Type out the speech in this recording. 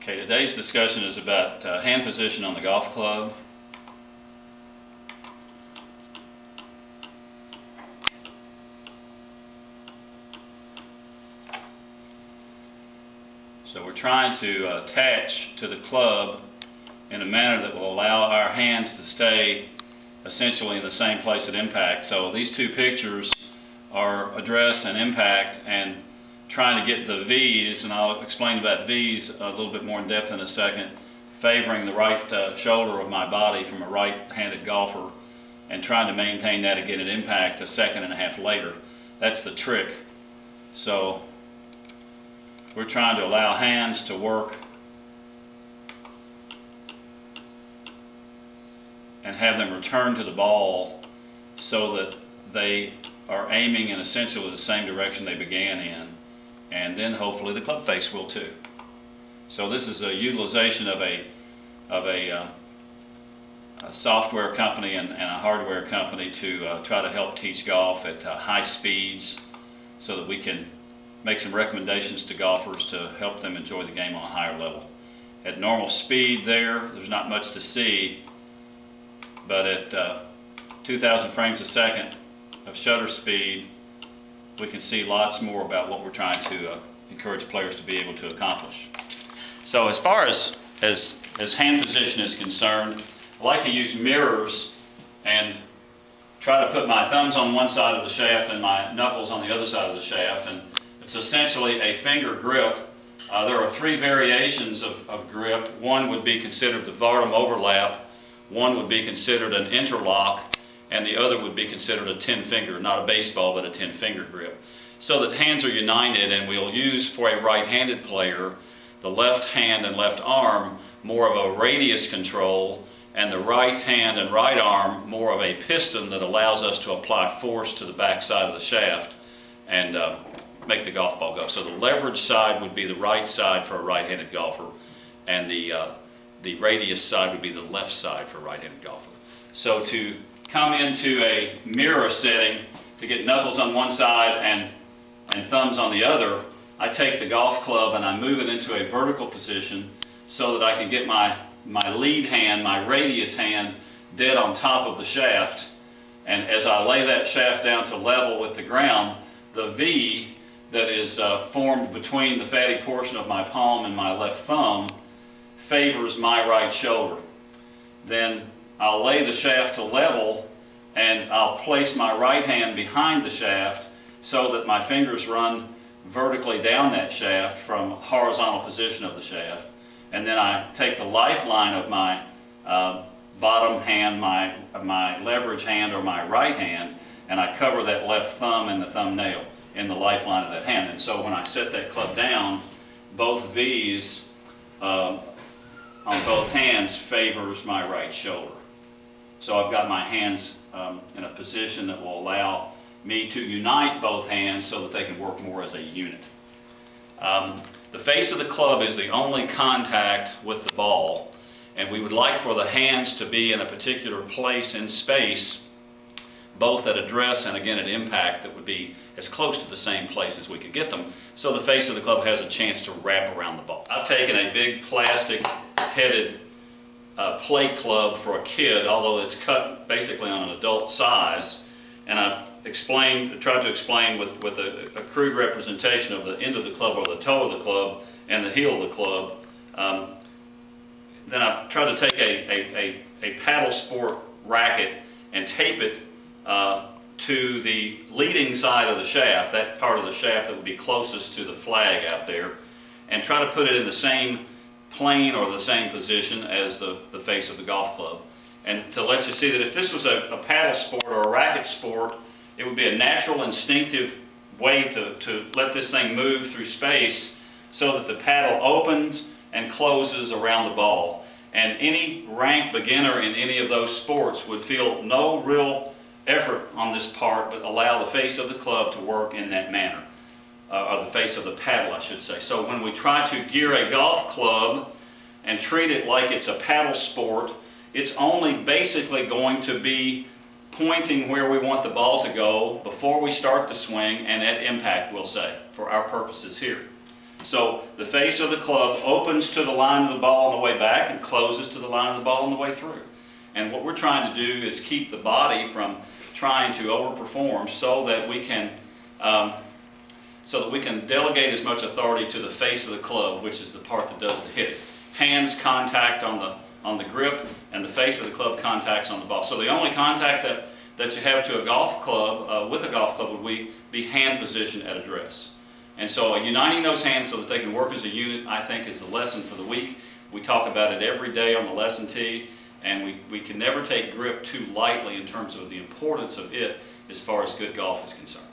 Okay, today's discussion is about hand position on the golf club. So we're trying to attach to the club in a manner that will allow our hands to stay essentially in the same place at impact. So these two pictures are address and impact, and trying to get the V's, and I'll explain about V's a little bit more in depth in a second, favoring the right shoulder of my body from a right-handed golfer, and trying to maintain that again at impact a second and a half later. That's the trick. So we're trying to allow hands to work and have them return to the ball so that they are aiming in essentially the same direction they began in, and then hopefully the club face will too. So this is a utilization of a software company and a hardware company to try to help teach golf at high speeds, so that we can make some recommendations to golfers to help them enjoy the game on a higher level. At normal speed there's not much to see, but at 2,000 frames a second of shutter speed, we can see lots more about what we're trying to encourage players to be able to accomplish. So as far as hand position is concerned, I like to use mirrors and try to put my thumbs on one side of the shaft and my knuckles on the other side of the shaft, and it's essentially a finger grip. There are three variations of grip. One would be considered the Vartam overlap, one would be considered an interlock, and the other would be considered a 10-finger, not a baseball, but a 10-finger grip. So that hands are united, and we'll use for a right-handed player the left hand and left arm more of a radius control, and the right hand and right arm more of a piston that allows us to apply force to the back side of the shaft and make the golf ball go. So the leverage side would be the right side for a right-handed golfer, and the radius side would be the left side for a right-handed golfer. So to come into a mirror setting, to get knuckles on one side and thumbs on the other, I take the golf club and I move it into a vertical position so that I can get my lead hand, my radius hand, dead on top of the shaft. And as I lay that shaft down to level with the ground, the V that is formed between the fatty portion of my palm and my left thumb favors my right shoulder. Then I'll lay the shaft to level, and I'll place my right hand behind the shaft so that my fingers run vertically down that shaft from horizontal position of the shaft. And then I take the lifeline of my bottom hand, my leverage hand or my right hand, and I cover that left thumb and the thumbnail in the lifeline of that hand. And so when I set that club down, both V's on both hands favors my right shoulder. So I've got my hands in a position that will allow me to unite both hands so that they can work more as a unit. The face of the club is the only contact with the ball, and we would like for the hands to be in a particular place in space, both at address and again at impact, that would be as close to the same place as we could get them, so the face of the club has a chance to wrap around the ball. I've taken a big plastic headed plate club for a kid, although it's cut basically on an adult size, and I've tried to explain with a crude representation of the end of the club or the toe of the club and the heel of the club. Then I've tried to take a paddle sport racket and tape it to the leading side of the shaft, that part of the shaft that would be closest to the flag out there, and try to put it in the same plane or the same position as the face of the golf club. And to let you see that if this was a paddle sport or a racket sport, it would be a natural, instinctive way to let this thing move through space so that the paddle opens and closes around the ball. And any rank beginner in any of those sports would feel no real effort on this part, but allow the face of the club to work in that manner. Or the face of the paddle, I should say. So when we try to gear a golf club and treat it like it's a paddle sport, it's only basically going to be pointing where we want the ball to go before we start the swing and at impact, we'll say, for our purposes here. So the face of the club opens to the line of the ball on the way back and closes to the line of the ball on the way through. And what we're trying to do is keep the body from trying to overperform so that we can delegate as much authority to the face of the club, which is the part that does the hitting. Hands contact on the grip, and the face of the club contacts on the ball. So the only contact that you have to a golf club, with a golf club, would be hand position at address. And so uniting those hands so that they can work as a unit, I think, is the lesson for the week. We talk about it every day on the lesson tee, and we can never take grip too lightly in terms of the importance of it as far as good golf is concerned.